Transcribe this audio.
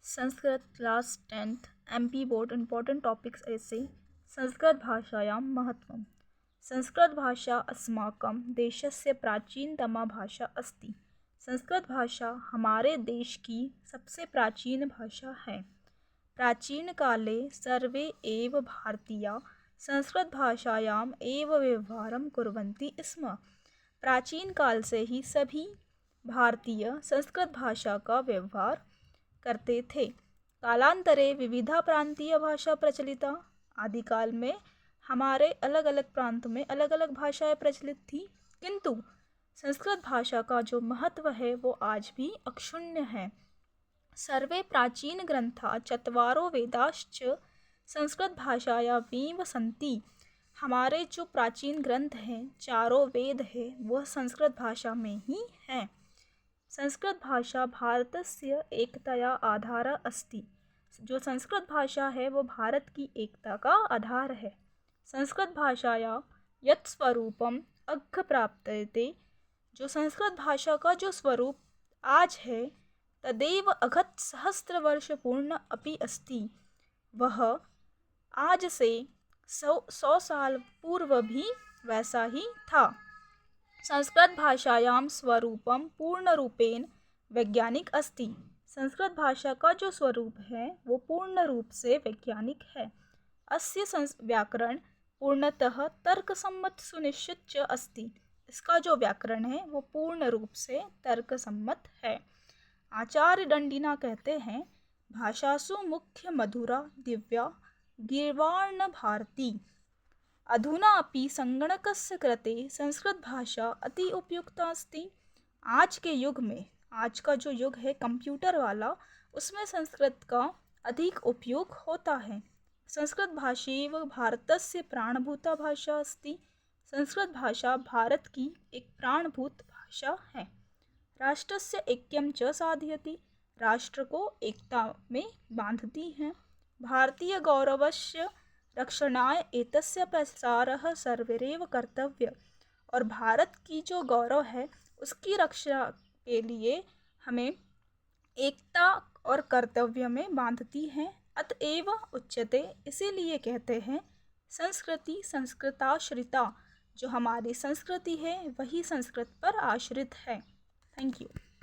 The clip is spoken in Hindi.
Sanskrit class 10th MP board important topics ऐसे संस्कृतभाषायां महत्त्वम्। संस्कृतभाषा अस्माकं देशस्य प्राचीनतमा भाषा अस्ति। संस्कृतभाषा हमारे देश की सबसे प्राचीन भाषा है। प्राचीन काले सर्वे एव भारतीयाः संस्कृतभाषायाम् एव व्यवहारं कुर्वन्ति स्म। प्राचीन काल से ही सभी भारतीय संस्कृत भाषा का व्यवहार करते थे। कालांतरे विविधा प्रांतीय भाषा प्रचलिता। आदिकाल में हमारे अलग अलग प्रांत में अलग अलग भाषाएं प्रचलित थी, किंतु संस्कृत भाषा का जो महत्व है वो आज भी अक्षुण्ण है। सर्वे प्राचीन ग्रंथा चत्वारो वेदाश्च संस्कृत भाषायामेव सन्ति। हमारे जो प्राचीन ग्रंथ हैं, चारों वेद है, वह संस्कृत भाषा में ही हैं। संस्कृत भाषा भारतस्य एकतया आधार अस्ति। जो संस्कृत भाषा है वो भारत की एकता का आधार है। संस्कृत भाषाया यत् स्वरूपम अघ प्राप्यते। जो संस्कृत भाषा का जो स्वरूप आज है तदेव अघत सहस्त्र वर्ष पूर्ण अपि अस्ति। वह आज से 100 साल पूर्व भी वैसा ही था। संस्कृत भाषायां स्वरूपम पूर्ण रूपेण वैज्ञानिक अस्ति। संस्कृत भाषा का जो स्वरूप है वो पूर्ण रूप से वैज्ञानिक है। अस्य व्याकरण पूर्णतः तर्कसम्मत सुनिश्चित च अस्ति। इसका जो व्याकरण है वो पूर्ण रूप से तर्कसम्मत है। आचार्य दंडिना कहते हैं, भाषासु मुख्य मधुरा दिव्या गीर्वाण भारती। अधुना अपि संगणकस्य कृते संस्कृत भाषा अति उपयुक्ता अस्ति। आज के युग में, आज का जो युग है कंप्यूटर वाला, उसमें संस्कृत का अधिक उपयोग होता है। संस्कृत भाषैव भारतस्य प्राणभूता भाषा अस्ति। संस्कृत भाषा भारत की एक प्राणभूत भाषा है। राष्ट्रस्य ऐक्यं च साधयति। राष्ट्र को एकता में बांधती है। भारतीय गौरवस्य रक्षणाय एतस्य प्रसारः सर्वैरेव कर्तव्य। और भारत की जो गौरव है उसकी रक्षा के लिए हमें एकता और कर्तव्य में बांधती है। अतएव उच्यते, इसीलिए कहते हैं, संस्कृति संस्कृताश्रिता। जो हमारी संस्कृति है वही संस्कृत पर आश्रित है। Thank you.